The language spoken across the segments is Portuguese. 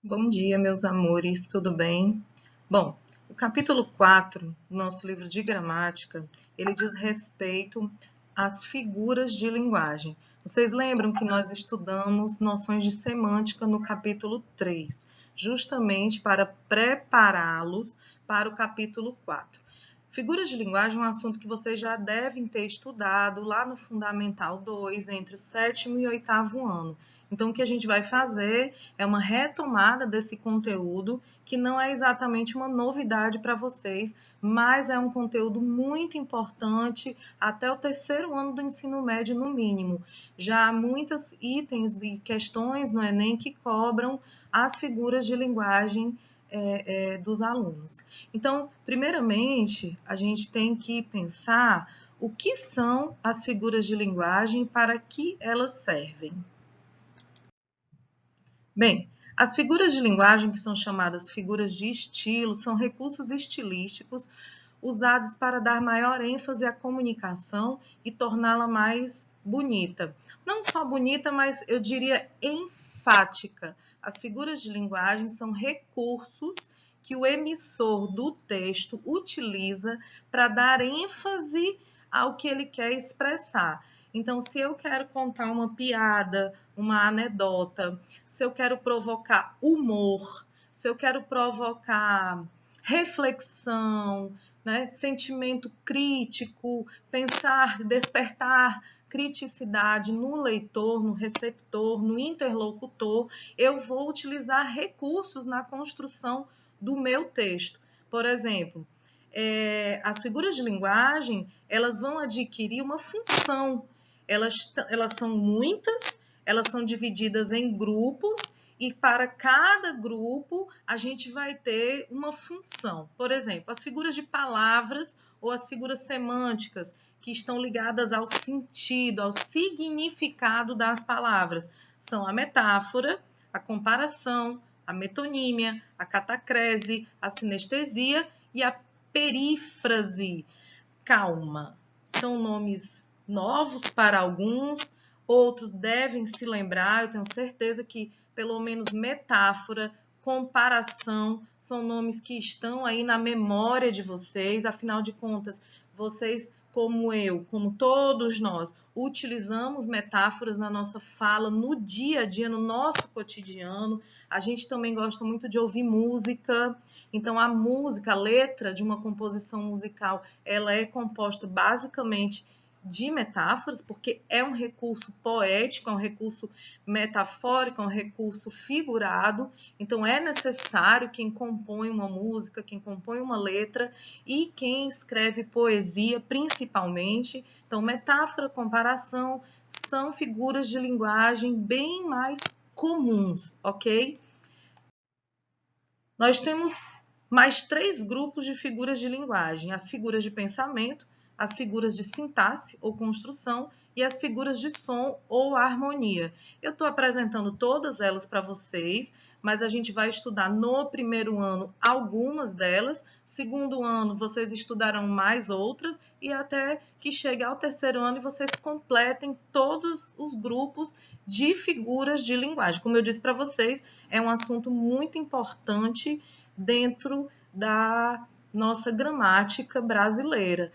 Bom dia, meus amores, tudo bem? Bom, o capítulo 4 do nosso livro de gramática, ele diz respeito às figuras de linguagem. Vocês lembram que nós estudamos noções de semântica no capítulo 3, justamente para prepará-los para o capítulo 4. Figuras de linguagem é um assunto que vocês já devem ter estudado lá no Fundamental 2, entre o sétimo e oitavo ano. Então, o que a gente vai fazer é uma retomada desse conteúdo, que não é exatamente uma novidade para vocês, mas é um conteúdo muito importante até o terceiro ano do ensino médio, no mínimo. Já há muitos itens e questões no Enem que cobram as figuras de linguagem dos alunos. Então, primeiramente, a gente tem que pensar o que são as figuras de linguagem e para que elas servem. Bem, as figuras de linguagem, que são chamadas figuras de estilo, são recursos estilísticos usados para dar maior ênfase à comunicação e torná-la mais bonita. Não só bonita, mas eu diria enfática. As figuras de linguagem são recursos que o emissor do texto utiliza para dar ênfase ao que ele quer expressar. Então, se eu quero contar uma piada, uma anedota, se eu quero provocar humor, se eu quero provocar reflexão, né, sentimento crítico, pensar, despertar criticidade no leitor, no receptor, no interlocutor, eu vou utilizar recursos na construção do meu texto. Por exemplo, as figuras de linguagem, elas vão adquirir uma função. Elas são muitas, elas são divididas em grupos e para cada grupo a gente vai ter uma função. Por exemplo, as figuras de palavras ou as figuras semânticas que estão ligadas ao sentido, ao significado das palavras, são a metáfora, a comparação, a metonímia, a catacrese, a sinestesia e a perífrase. Calma, são nomes novos para alguns, outros devem se lembrar, eu tenho certeza que pelo menos metáfora, comparação, são nomes que estão aí na memória de vocês, afinal de contas, vocês, como eu, como todos nós, utilizamos metáforas na nossa fala, no dia a dia, no nosso cotidiano. A gente também gosta muito de ouvir música, então a música, a letra de uma composição musical, ela é composta basicamente de metáforas, porque é um recurso poético, é um recurso metafórico, é um recurso figurado. Então é necessário quem compõe uma música, quem compõe uma letra e quem escreve poesia, principalmente. Então metáfora, comparação são figuras de linguagem bem mais comuns, ok? Nós temos mais três grupos de figuras de linguagem: as figuras de pensamento, as figuras de sintaxe ou construção e as figuras de som ou harmonia. Eu estou apresentando todas elas para vocês, mas a gente vai estudar no primeiro ano algumas delas, segundo ano vocês estudarão mais outras e até que chegue ao terceiro ano e vocês completem todos os grupos de figuras de linguagem. Como eu disse para vocês, é um assunto muito importante dentro da nossa gramática brasileira.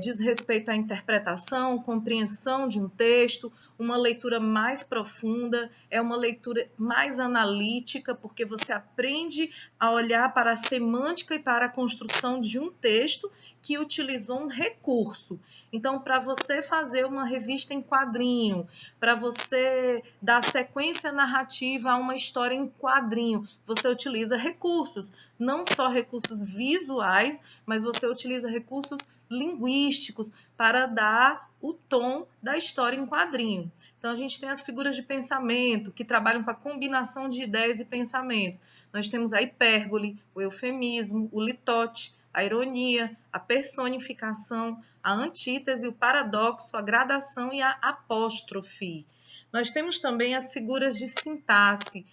Diz respeito à interpretação, compreensão de um texto, uma leitura mais profunda, é uma leitura mais analítica, porque você aprende a olhar para a semântica e para a construção de um texto que utilizou um recurso. Então, para você fazer uma revista em quadrinho, para você dar sequência narrativa a uma história em quadrinho, você utiliza recursos, não só recursos visuais, mas você utiliza recursos linguísticos para dar o tom da história em quadrinho. Então, a gente tem as figuras de pensamento, que trabalham com a combinação de ideias e pensamentos. Nós temos a hipérbole, o eufemismo, o litote, a ironia, a personificação, a antítese, o paradoxo, a gradação e a apóstrofe. Nós temos também as figuras de sintaxe.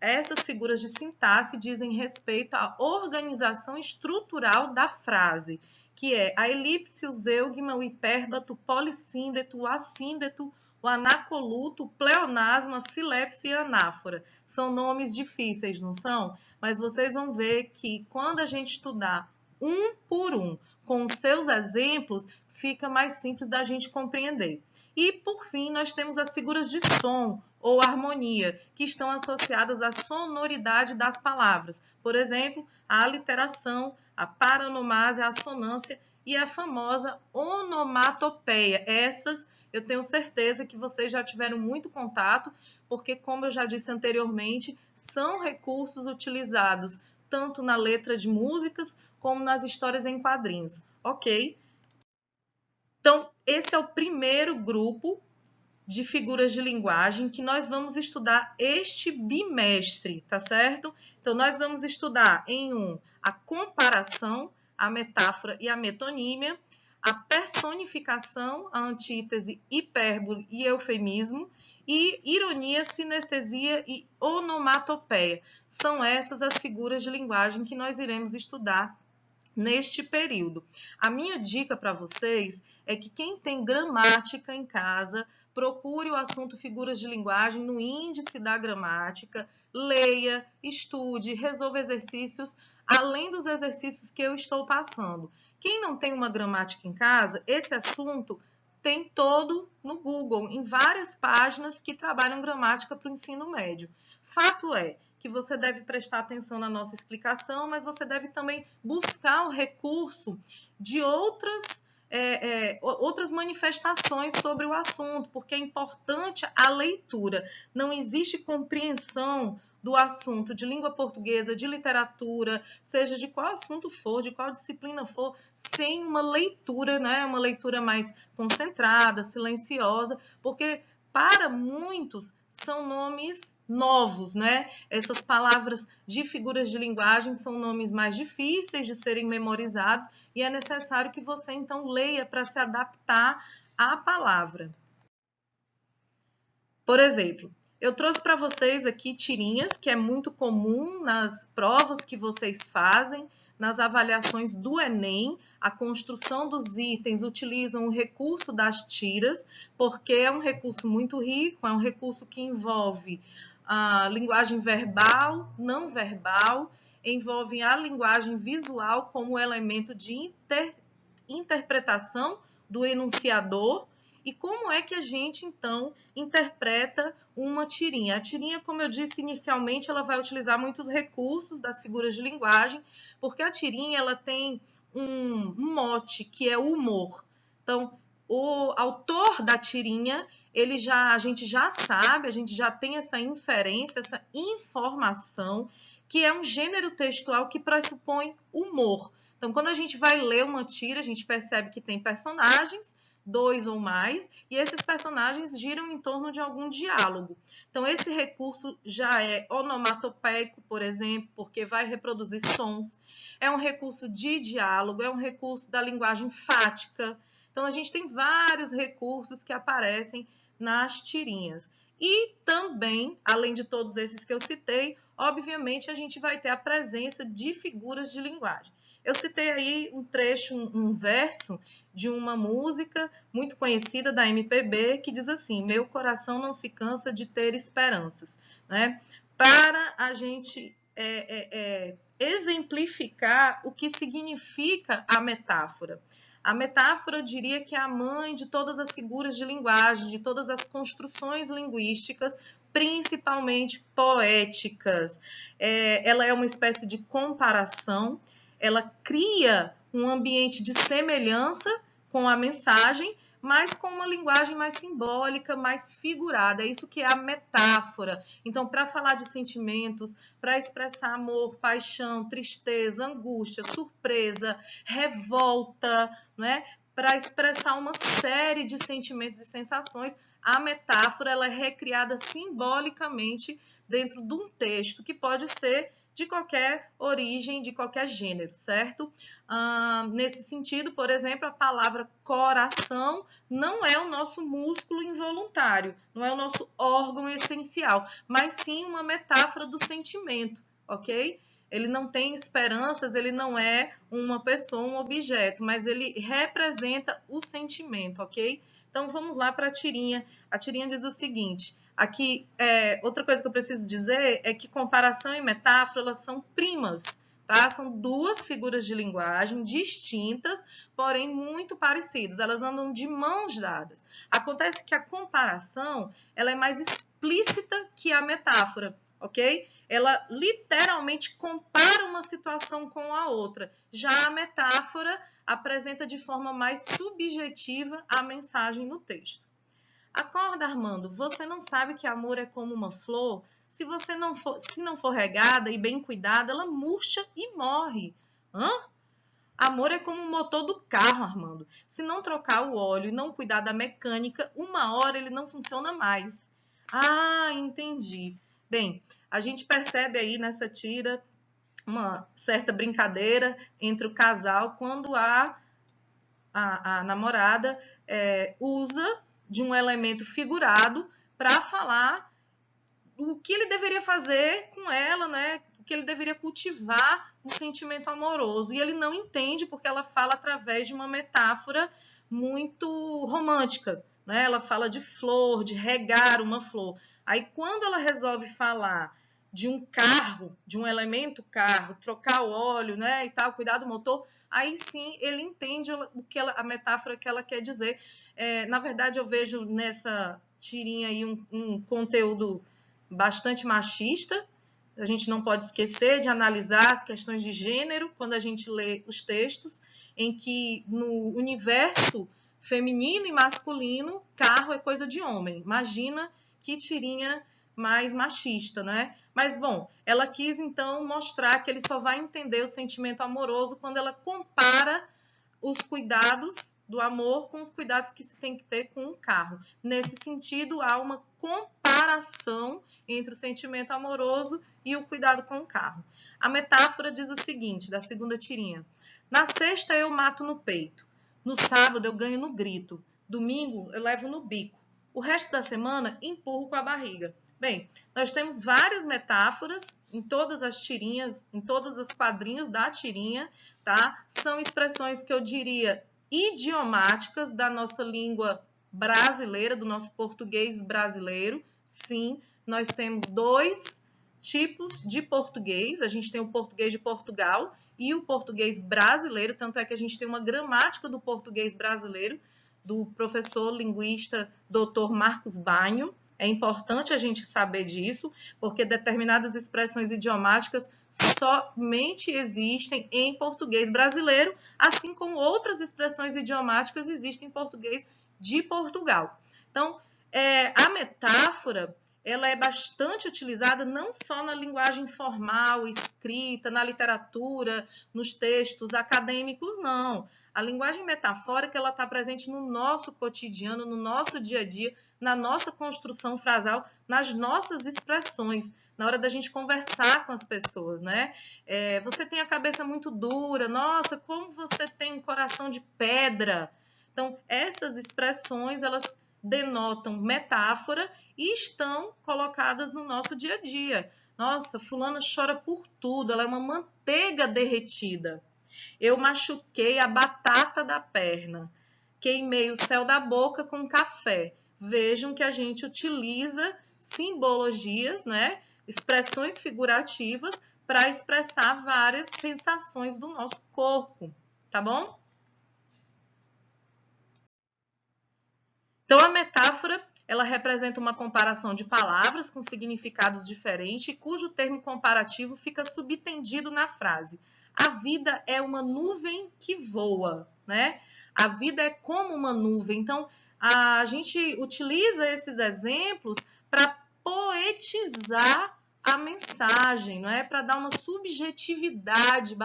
Essas figuras de sintaxe dizem respeito à organização estrutural da frase, que é a elipse, o zeugma, o hipérbato, o polissíndeto, o assíndeto, o anacoluto, o pleonasmo, a silepse e a anáfora. São nomes difíceis, não são? Mas vocês vão ver que quando a gente estudar um por um, com os seus exemplos, fica mais simples da gente compreender. E, por fim, nós temos as figuras de som ou harmonia, que estão associadas à sonoridade das palavras. Por exemplo, a aliteração, a paronomásia, a assonância e a famosa onomatopeia. Essas eu tenho certeza que vocês já tiveram muito contato, porque, como eu já disse anteriormente, são recursos utilizados tanto na letra de músicas como nas histórias em quadrinhos, ok? Então, esse é o primeiro grupo de figuras de linguagem que nós vamos estudar este bimestre, tá certo? Então, nós vamos estudar a comparação, a metáfora e a metonímia, a personificação, a antítese, hipérbole e eufemismo, e ironia, sinestesia e onomatopeia. São essas as figuras de linguagem que nós iremos estudar neste período. A minha dica para vocês é que quem tem gramática em casa, procure o assunto figuras de linguagem no índice da gramática, leia, estude, resolva exercícios, além dos exercícios que eu estou passando. Quem não tem uma gramática em casa, esse assunto tem todo no Google, em várias páginas que trabalham gramática para o ensino médio. Fato é que você deve prestar atenção na nossa explicação, mas você deve também buscar o recurso de outras manifestações sobre o assunto, porque é importante a leitura. Não existe compreensão do assunto de língua portuguesa, de literatura, seja de qual assunto for, de qual disciplina for, sem uma leitura, né? Uma leitura mais concentrada, silenciosa, porque para muitos são nomes novos, né? Essas palavras de figuras de linguagem são nomes mais difíceis de serem memorizados e é necessário que você então leia para se adaptar à palavra. Por exemplo, eu trouxe para vocês aqui tirinhas, que é muito comum nas provas que vocês fazem, nas avaliações do Enem. A construção dos itens utilizam o recurso das tiras, porque é um recurso muito rico, é um recurso que envolve a linguagem verbal, não verbal, envolve a linguagem visual como elemento de interpretação do enunciador. E como é que a gente, então, interpreta uma tirinha? A tirinha, como eu disse inicialmente, ela vai utilizar muitos recursos das figuras de linguagem, porque a tirinha ela tem um mote, que é o humor. Então, o autor da tirinha, a gente já sabe, a gente já tem essa inferência, essa informação, que é um gênero textual que pressupõe humor. Então, quando a gente vai ler uma tira, a gente percebe que tem personagens, 2 ou mais, e esses personagens giram em torno de algum diálogo. Então, esse recurso já é onomatopeico, por exemplo, porque vai reproduzir sons. É um recurso de diálogo, é um recurso da linguagem fática. Então, a gente tem vários recursos que aparecem nas tirinhas. E também, além de todos esses que eu citei, obviamente a gente vai ter a presença de figuras de linguagem. Eu citei aí um trecho, um verso de uma música muito conhecida da MPB que diz assim: meu coração não se cansa de ter esperanças, né? Para a gente exemplificar o que significa a metáfora. A metáfora, eu diria que é a mãe de todas as figuras de linguagem, de todas as construções linguísticas, principalmente poéticas. Ela é uma espécie de comparação, ela cria um ambiente de semelhança com a mensagem, mas com uma linguagem mais simbólica, mais figurada. É isso que é a metáfora. Então, para falar de sentimentos, para expressar amor, paixão, tristeza, angústia, surpresa, revolta, não é? Para expressar uma série de sentimentos e sensações, a metáfora ela é recriada simbolicamente dentro de um texto que pode ser de qualquer origem, de qualquer gênero, certo? Nesse sentido, por exemplo, a palavra coração não é o nosso músculo involuntário, não é o nosso órgão essencial, mas sim uma metáfora do sentimento, ok? Ele não tem esperanças, ele não é uma pessoa, um objeto, mas ele representa o sentimento, ok? Então, vamos lá para a tirinha. A tirinha diz o seguinte, aqui, outra coisa que eu preciso dizer é que comparação e metáfora, elas são primas, tá? São duas figuras de linguagem distintas, porém muito parecidas. Elas andam de mãos dadas. Acontece que a comparação, ela é mais explícita que a metáfora, ok? Ela literalmente compara uma situação com a outra. Já a metáfora apresenta de forma mais subjetiva a mensagem no texto. Acorda, Armando, você não sabe que amor é como uma flor? Se não for regada e bem cuidada, ela murcha e morre. Hã? Amor é como o motor do carro, Armando. Se não trocar o óleo e não cuidar da mecânica, uma hora ele não funciona mais. Ah, entendi. Bem, a gente percebe aí nessa tira uma certa brincadeira entre o casal quando a namorada usa de um elemento figurado para falar o que ele deveria fazer com ela, né? O que ele deveria cultivar um sentimento amoroso. E ele não entende porque ela fala através de uma metáfora muito romântica, né? Ela fala de flor, de regar uma flor. Aí quando ela resolve falar de um carro, de um elemento carro, trocar o óleo, né, e tal, cuidar do motor, aí sim ele entende a metáfora que ela quer dizer. Na verdade, eu vejo nessa tirinha aí um conteúdo bastante machista. A gente não pode esquecer de analisar as questões de gênero quando a gente lê os textos, em que no universo feminino e masculino, carro é coisa de homem. Imagina que tirinha mais machista, né? Mas, bom, ela quis, então, mostrar que ele só vai entender o sentimento amoroso quando ela compara os cuidados do amor com os cuidados que se tem que ter com o carro. Nesse sentido, há uma comparação entre o sentimento amoroso e o cuidado com o carro. A metáfora diz o seguinte, da segunda tirinha. Na sexta eu mato no peito. No sábado eu ganho no grito. Domingo eu levo no bico. O resto da semana empurro com a barriga. Bem, nós temos várias metáforas em todas as tirinhas, em todos os quadrinhos da tirinha, tá? São expressões que eu diria idiomáticas da nossa língua brasileira, do nosso português brasileiro. Sim, nós temos dois tipos de português. A gente tem o português de Portugal e o português brasileiro, tanto é que a gente tem uma gramática do português brasileiro, do professor linguista Dr. Marcos Banho. É importante a gente saber disso, porque determinadas expressões idiomáticas somente existem em português brasileiro, assim como outras expressões idiomáticas existem em português de Portugal. Então, a metáfora, ela é bastante utilizada não só na linguagem formal, escrita, na literatura, nos textos acadêmicos, não. A linguagem metafórica, ela está presente no nosso cotidiano, no nosso dia a dia, na nossa construção frasal, nas nossas expressões, na hora da gente conversar com as pessoas, né? Você tem a cabeça muito dura, nossa, como você tem um coração de pedra. Então, essas expressões, elas denotam metáfora e estão colocadas no nosso dia a dia. Nossa, fulana chora por tudo, ela é uma manteiga derretida. Eu machuquei a batata da perna. Queimei o céu da boca com café. Vejam que a gente utiliza simbologias, né? Expressões figurativas para expressar várias sensações do nosso corpo, tá bom? Então, a metáfora, ela representa uma comparação de palavras com significados diferentes, cujo termo comparativo fica subtendido na frase. A vida é uma nuvem que voa, né? A vida é como uma nuvem. Então, a gente utiliza esses exemplos para poetizar a mensagem, não é? Para dar uma subjetividade,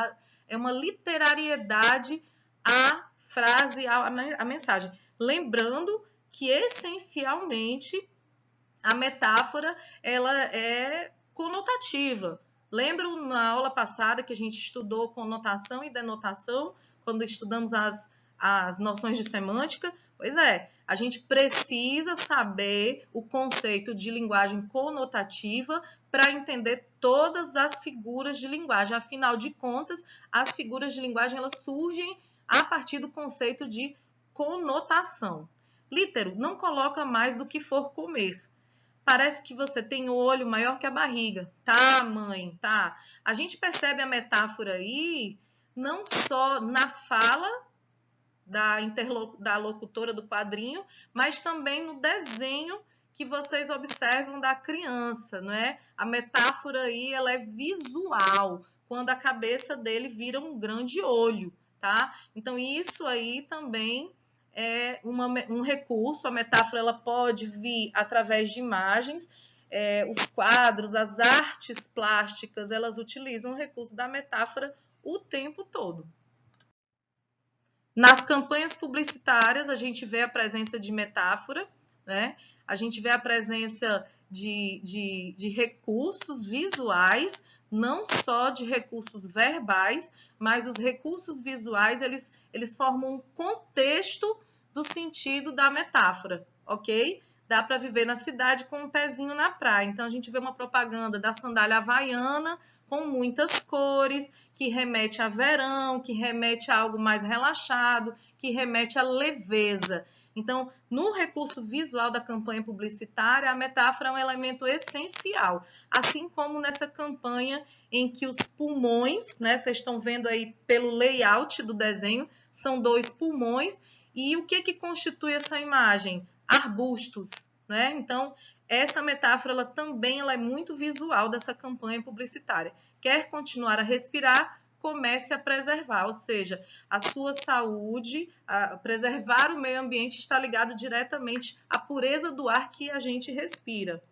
uma literariedade à frase, à mensagem. Lembrando que essencialmente a metáfora ela é conotativa. Lembram na aula passada que a gente estudou conotação e denotação, quando estudamos as noções de semântica? Pois é, a gente precisa saber o conceito de linguagem conotativa para entender todas as figuras de linguagem. Afinal de contas, as figuras de linguagem elas surgem a partir do conceito de conotação. Lítero, não coloca mais do que for comer. Parece que você tem o olho maior que a barriga. Tá, mãe, tá. A gente percebe a metáfora aí, não só na fala da locutora do quadrinho, mas também no desenho que vocês observam da criança, não é? A metáfora aí, ela é visual, quando a cabeça dele vira um grande olho, tá? Então, isso aí também é um recurso. A metáfora ela pode vir através de imagens. Os quadros, as artes plásticas, elas utilizam o recurso da metáfora o tempo todo. Nas campanhas publicitárias, a gente vê a presença de metáfora, né? A gente vê a presença de recursos visuais, não só de recursos verbais, mas os recursos visuais, eles formam um contexto do sentido da metáfora, ok? Dá para viver na cidade com um pezinho na praia. Então, a gente vê uma propaganda da sandália havaiana com muitas cores, que remete a verão, que remete a algo mais relaxado, que remete à leveza. Então, no recurso visual da campanha publicitária, a metáfora é um elemento essencial, assim como nessa campanha em que os pulmões, né, vocês estão vendo aí pelo layout do desenho, são 2 pulmões, e o que constitui essa imagem? Arbustos, né? Então, essa metáfora ela também é muito visual dessa campanha publicitária. Quer continuar a respirar? Comece a preservar, ou seja, a sua saúde, preservar o meio ambiente está ligado diretamente à pureza do ar que a gente respira.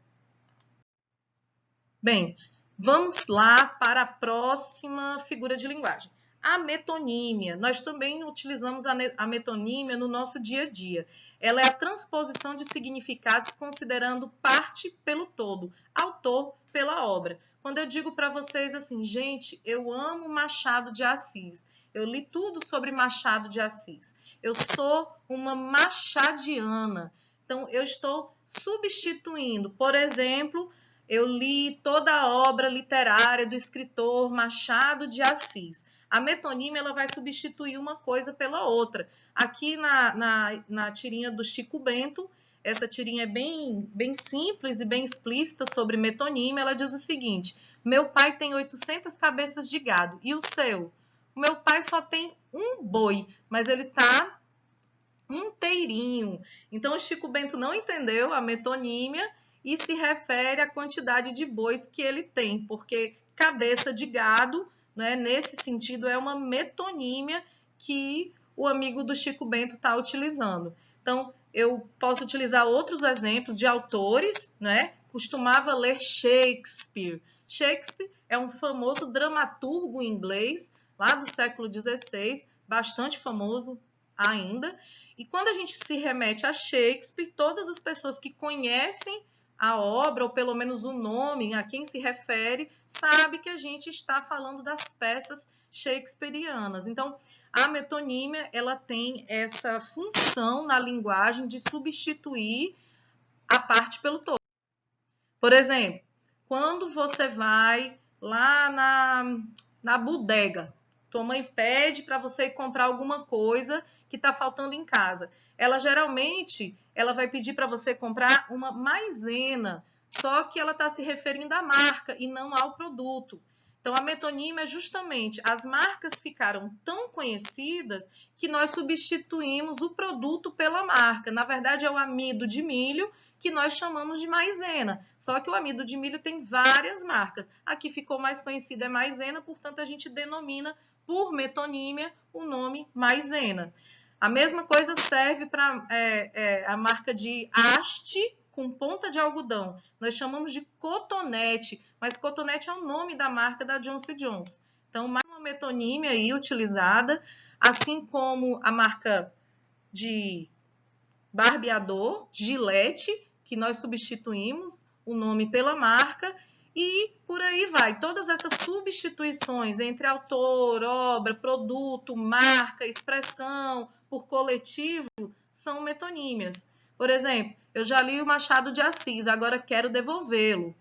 Bem, vamos lá para a próxima figura de linguagem. A metonímia. Nós também utilizamos a metonímia no nosso dia a dia. Ela é a transposição de significados considerando parte pelo todo, autor pela obra. Quando eu digo para vocês assim, gente, eu amo Machado de Assis, eu li tudo sobre Machado de Assis, eu sou uma machadiana, então eu estou substituindo, por exemplo, eu li toda a obra literária do escritor Machado de Assis. A metonímia ela vai substituir uma coisa pela outra. Aqui na tirinha do Chico Bento, essa tirinha é bem simples e bem explícita sobre metonímia. Ela diz o seguinte: meu pai tem 800 cabeças de gado. E o seu? O meu pai só tem um boi, mas ele está inteirinho. Então, o Chico Bento não entendeu a metonímia e se refere à quantidade de bois que ele tem, porque cabeça de gado, né, nesse sentido, é uma metonímia que o amigo do Chico Bento está utilizando. Então, eu posso utilizar outros exemplos de autores, né? Costumava ler Shakespeare. Shakespeare é um famoso dramaturgo inglês, lá do século XVI, bastante famoso ainda. E quando a gente se remete a Shakespeare, todas as pessoas que conhecem a obra, ou pelo menos o nome a quem se refere, sabe que a gente está falando das peças shakespearianas. Então, a metonímia ela tem essa função na linguagem de substituir a parte pelo todo. Por exemplo, quando você vai lá na bodega, tua mãe pede para você comprar alguma coisa que está faltando em casa. Ela geralmente ela vai pedir para você comprar uma maisena, só que ela está se referindo à marca e não ao produto. Então, a metonímia é justamente as marcas ficaram tão conhecidas que nós substituímos o produto pela marca. Na verdade, é o amido de milho que nós chamamos de maisena. Só que o amido de milho tem várias marcas. Aqui ficou mais conhecida é maisena, portanto, a gente denomina por metonímia o nome maisena. A mesma coisa serve para a marca de haste com ponta de algodão. Nós chamamos de cotonete, mas cotonete é o nome da marca da Johnson & Johnson. Então, mais uma metonímia aí utilizada, assim como a marca de barbeador, Gillette, que nós substituímos o nome pela marca, e por aí vai. Todas essas substituições entre autor, obra, produto, marca, expressão, por coletivo, são metonímias. Por exemplo, eu já li o Machado de Assis, agora quero devolvê-lo.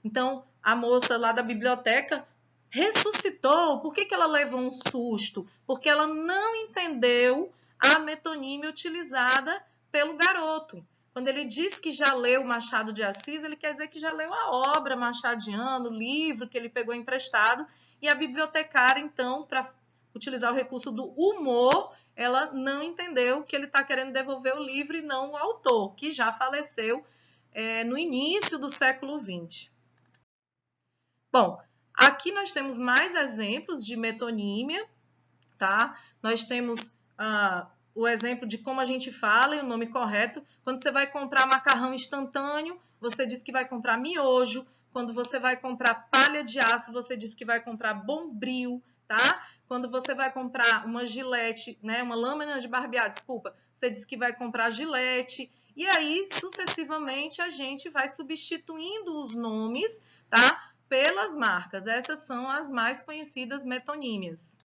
Então, a moça lá da biblioteca ressuscitou. Por que ela levou um susto? Porque ela não entendeu a metonímia utilizada pelo garoto. Quando ele diz que já leu Machado de Assis, ele quer dizer que já leu a obra machadiana, o livro que ele pegou emprestado, e a bibliotecária, então, para utilizar o recurso do humor, ela não entendeu que ele está querendo devolver o livro e não o autor, que já faleceu no início do século XX. Bom, aqui nós temos mais exemplos de metonímia, tá? Nós temos o exemplo de como a gente fala e o nome correto. Quando você vai comprar macarrão instantâneo, você diz que vai comprar miojo. Quando você vai comprar palha de aço, você diz que vai comprar bombril, tá? Quando você vai comprar uma gilete, né, uma lâmina de barbear, desculpa, você diz que vai comprar gilete. E aí, sucessivamente, a gente vai substituindo os nomes, tá? Pelas marcas. Essas são as mais conhecidas metonímias.